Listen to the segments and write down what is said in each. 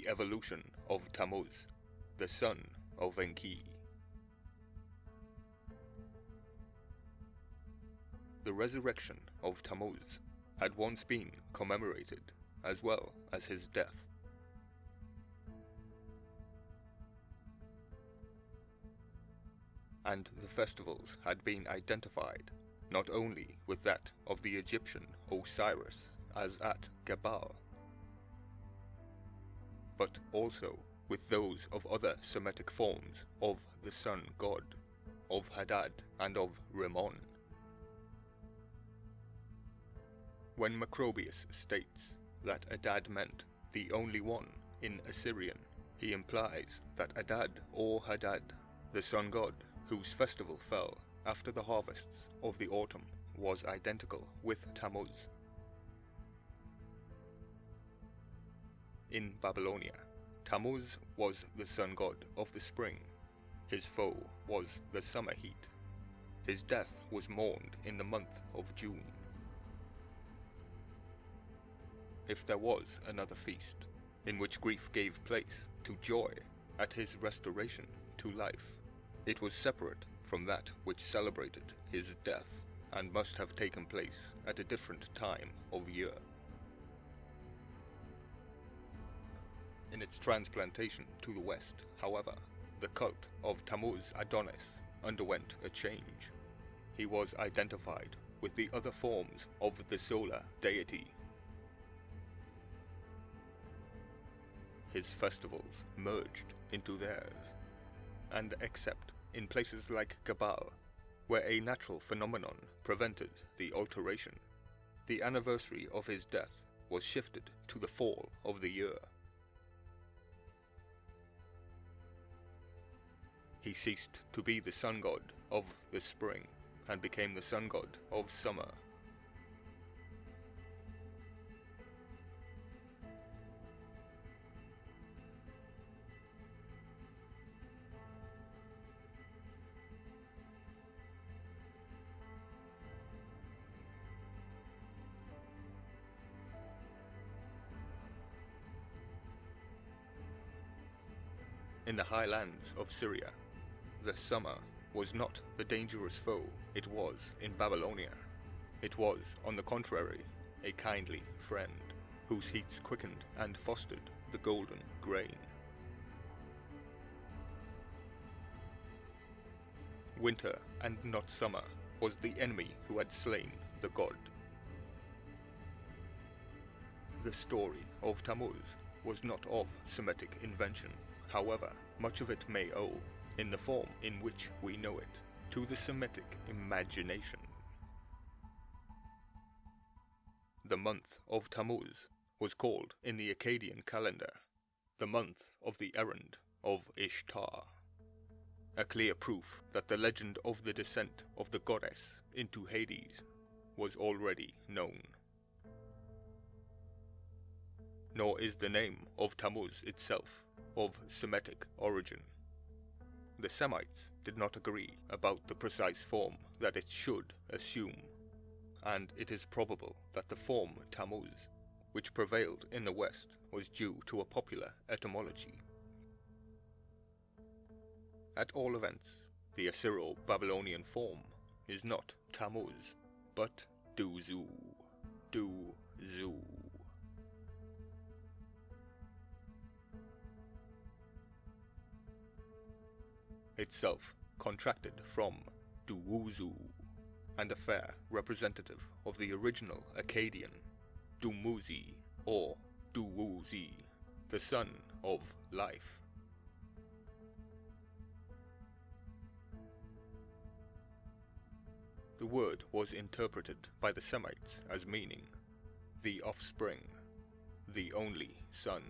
the evolution of Tammuz, the son of Enki. The resurrection of Tammuz had once been commemorated, as well as his death. And the festivals had been identified not only with that of the Egyptian Osiris as at Gebal, but also with those of other Semitic forms of the sun god, of Hadad and of Rimmon. When Macrobius states that Adad meant the only one in Assyrian, he implies that Adad or Hadad, the sun god whose festival fell after the harvests of the autumn, was identical with Tammuz. In Babylonia, Tammuz was the sun god of the spring. His foe was the summer heat. His death was mourned in the month of June. If there was another feast in which grief gave place to joy at his restoration to life, it was separate from that which celebrated his death, and must have taken place at a different time of year. In its transplantation to the west, however, the cult of Tammuz-Adonis underwent a change. He was identified with the other forms of the solar deity. His festivals merged into theirs, and except in places like Gebal, where a natural phenomenon prevented the alteration, the anniversary of his death was shifted to the fall of the year. He ceased to be the sun god of the spring and became the sun god of summer. In the highlands of Syria, the summer was not the dangerous foe it was in Babylonia. It was, on the contrary, a kindly friend, whose heats quickened and fostered the golden grain. Winter, and not summer, was the enemy who had slain the god. The story of Tammuz was not of Semitic invention. However, much of it may owe, in the form in which we know it, to the Semitic imagination. The month of Tammuz was called in the Akkadian calendar the month of the errand of Ishtar, a clear proof that the legend of the descent of the goddess into Hades was already known. Nor is the name of Tammuz itself of Semitic origin. The Semites did not agree about the precise form that it should assume, and it is probable that the form Tammuz, which prevailed in the West, was due to a popular etymology. At all events, the Assyro-Babylonian form is not Tammuz, but Duzu. Duzu. Itself contracted from Duwuzu, and a fair representative of the original Akkadian Dumuzid or Duwuzi, the sun of life. The word was interpreted by the Semites as meaning the offspring, the only son.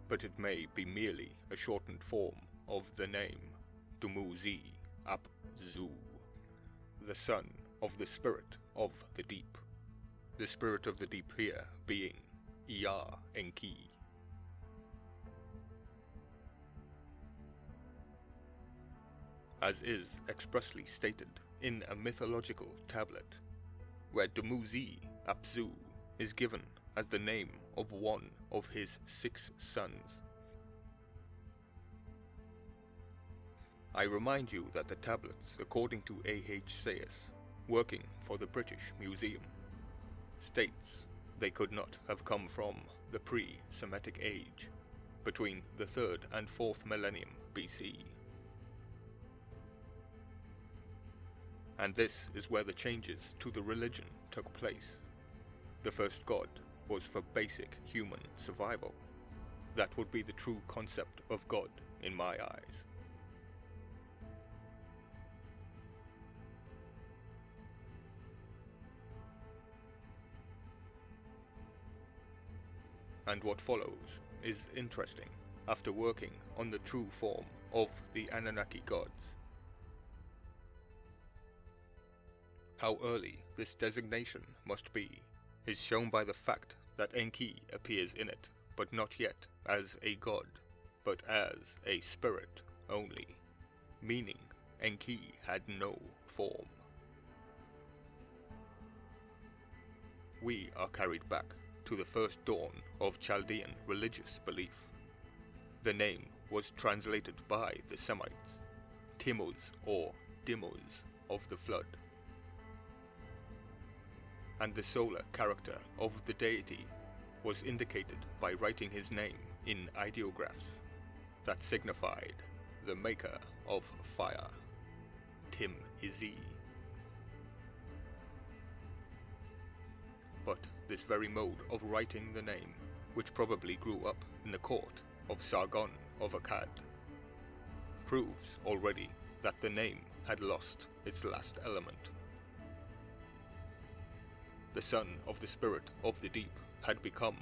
But it may be merely a shortened form of the name Dumuzi Abzu, the son of the spirit of the deep. The spirit of the deep here being Ea Enki. As is expressly stated in a mythological tablet, where Dumuzi Abzu is given as the name of one of his 6 sons. I remind you that the tablets, according to A.H. Sayers, working for the British Museum, states they could not have come from the pre-Semitic age, between the 3rd and 4th millennium BC. And this is where the changes to the religion took place. The first god was for basic human survival. That would be the true concept of God in my eyes. And what follows is interesting after working on the true form of the Anunnaki gods. How early this designation must be is shown by the fact that Enki appears in it, but not yet as a god, but as a spirit only, meaning Enki had no form. We are carried back to the first dawn of Chaldean religious belief. The name was translated by the Semites, Tammuz or Dumuzid of the flood. And the solar character of the deity was indicated by writing his name in ideographs that signified the maker of fire, Tim-Izi. But this very mode of writing the name, which probably grew up in the court of Sargon of Akkad, proves already that the name had lost its last element. The son of the spirit of the deep had become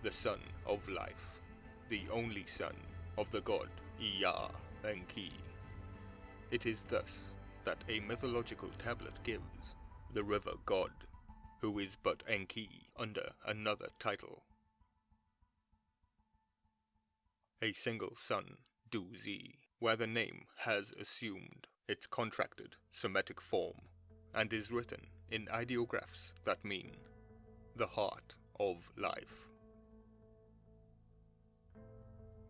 the son of life, the only son of the god Ea Enki. It is thus that a mythological tablet gives the river god, who is but Enki under another title. A single son, Du-Zi, where the name has assumed its contracted Semitic form and is written in ideographs that mean the heart of life.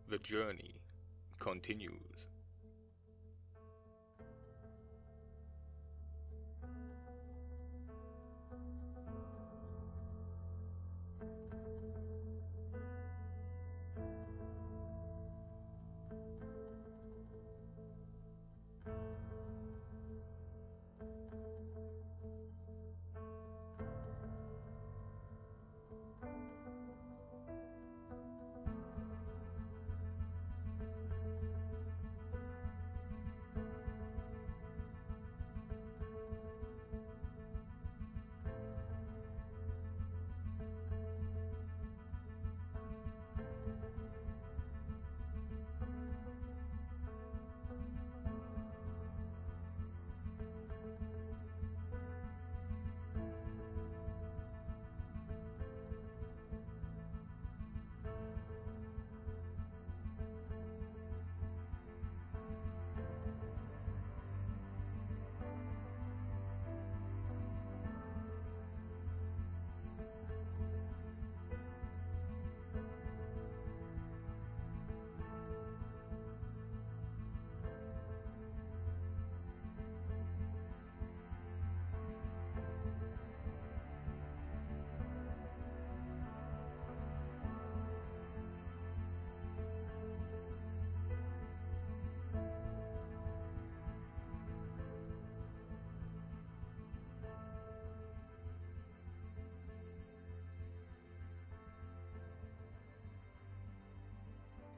The journey continues.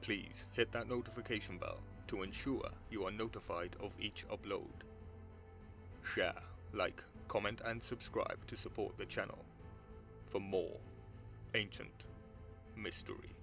Please hit that notification bell to ensure you are notified of each upload. Share, like, comment and subscribe to support the channel for more ancient mystery.